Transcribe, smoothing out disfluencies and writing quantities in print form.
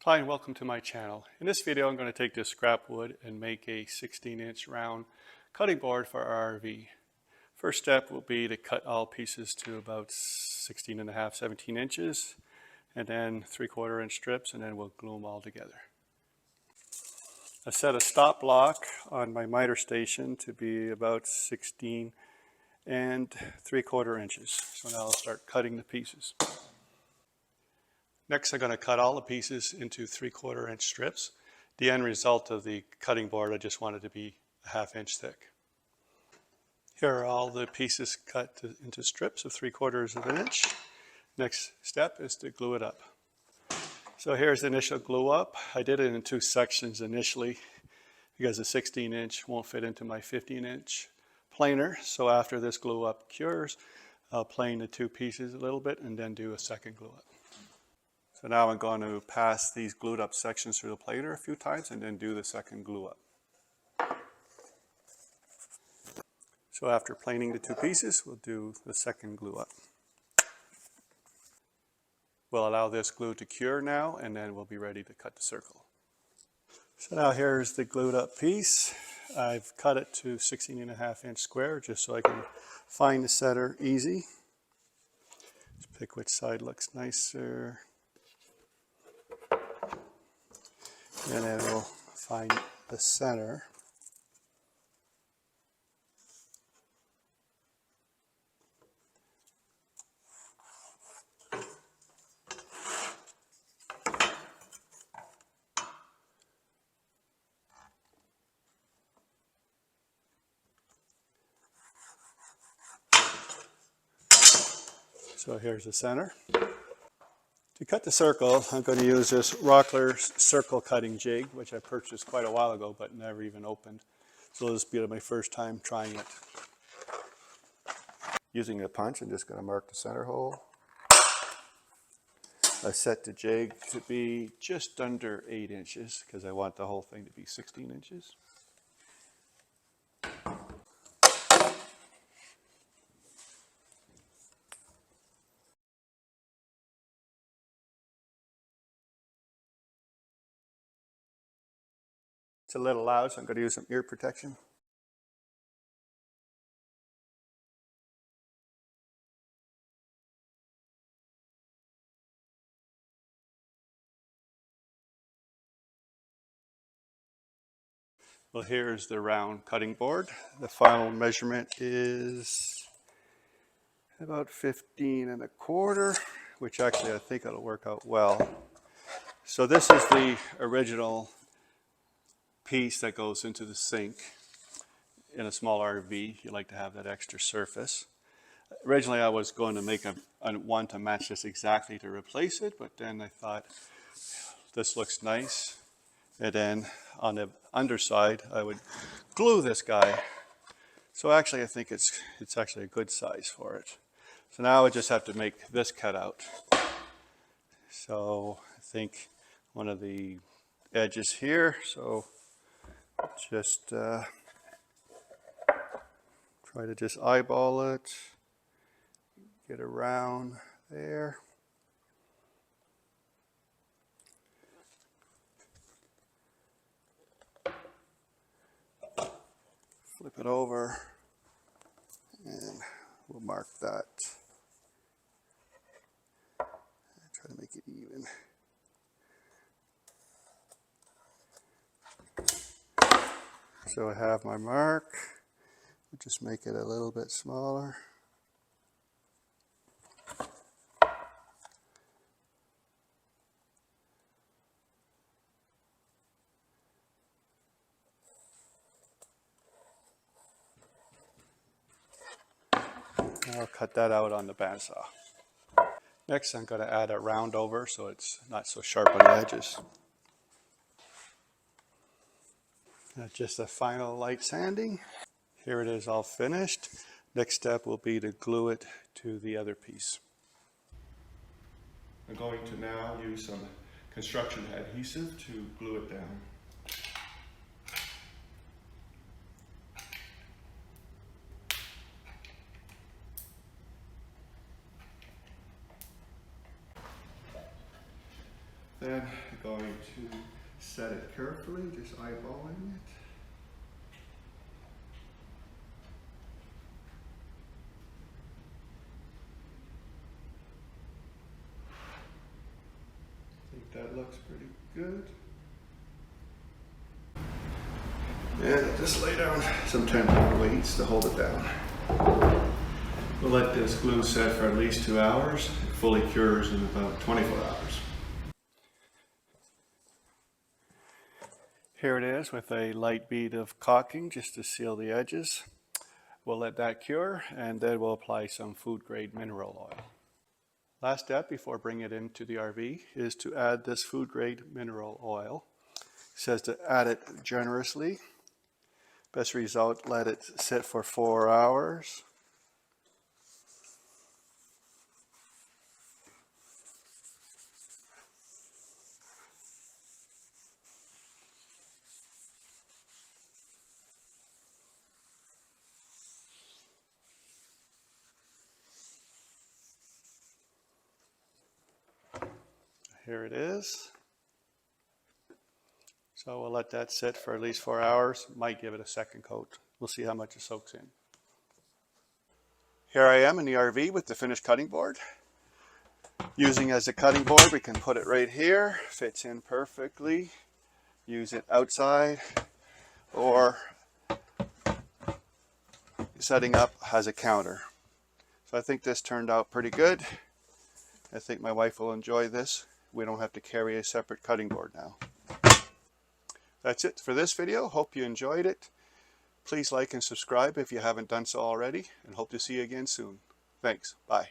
Hi and welcome to my channel. In this video I'm going to take this scrap wood and make a 16-inch round cutting board for our RV. First step will be to cut all pieces to about 16 and a half, 17 inches, and then 3/4 inch strips, and then we'll glue them all together. I set a stop block on my miter station to be about 16 and 3/4 inches. So now I'll start cutting the pieces. Next, I'm going to cut all the pieces into 3/4 inch strips. The end result of the cutting board, I just wanted to be a 1/2 inch thick. Here are all the pieces cut into strips of 3/4 of an inch. Next step is to glue it up. So here's the initial glue up. I did it in 2 sections initially because the 16-inch won't fit into my 15-inch planer. So after this glue up cures, I'll plane the 2 pieces a little bit and then do a second glue up. So now I'm going to pass these glued up sections through the planer a few times and then do the second glue up. So after planing the 2 pieces, we'll do the second glue up. We'll allow this glue to cure now, and then we'll be ready to cut the circle. So now here's the glued up piece. I've cut it to 16.5 inch square just so I can find the center easy. Just pick which side looks nicer. And then we'll find the center. So here's the center. To cut the circle, I'm going to use this Rockler circle cutting jig, which I purchased quite a while ago but never even opened. So this will be my first time trying it. Using a punch, I'm just going to mark the center hole. I set the jig to be just under 8 inches because I want the whole thing to be 16 inches. It's a little loud, so I'm going to use some ear protection. Well, here's the round cutting board. The final measurement is about 15.25, which actually I think it'll work out well. So this is the original piece that goes into the sink. In a small RV, you like to have that extra surface. Originally I was going to make one to match this exactly to replace it, but then I thought this looks nice. And then on the underside I would glue this guy. So actually I think it's actually a good size for it. So now I just have to make this cutout. So I think one of the edges here, so just try to just eyeball it, get around there. Flip it over and we'll mark that. Try to make it even. So I have my mark. I'll just make it a little bit smaller. I'll cut that out on the bandsaw. Next, I'm going to add a round over so it's not so sharp on the edges. Just a final light sanding. Here it is all finished. Next step will be to glue it to the other piece. I'm going to now use some construction adhesive to glue it down. Then I'm going to set it carefully, just eyeballing it. I think that looks pretty good. And just lay down some temporary weights to hold it down. We'll let this glue set for at least 2 hours. It fully cures in about 24 hours. Here it is with a light bead of caulking just to seal the edges. We'll let that cure and then we'll apply some food grade mineral oil. Last step before bringing it into the RV is to add this food grade mineral oil. It says to add it generously. Best result, let it sit for 4 hours. Here it is. So we'll let that sit for at least 4 hours. Might give it a second coat. We'll see how much it soaks in. Here I am in the RV with the finished cutting board. Using as a cutting board, we can put it right here. Fits in perfectly. Use it outside or setting up as a counter. So I think this turned out pretty good. I think my wife will enjoy this. We don't have to carry a separate cutting board now. That's it for this video. Hope you enjoyed it. Please like and subscribe if you haven't done so already, and hope to see you again soon. Thanks. Bye.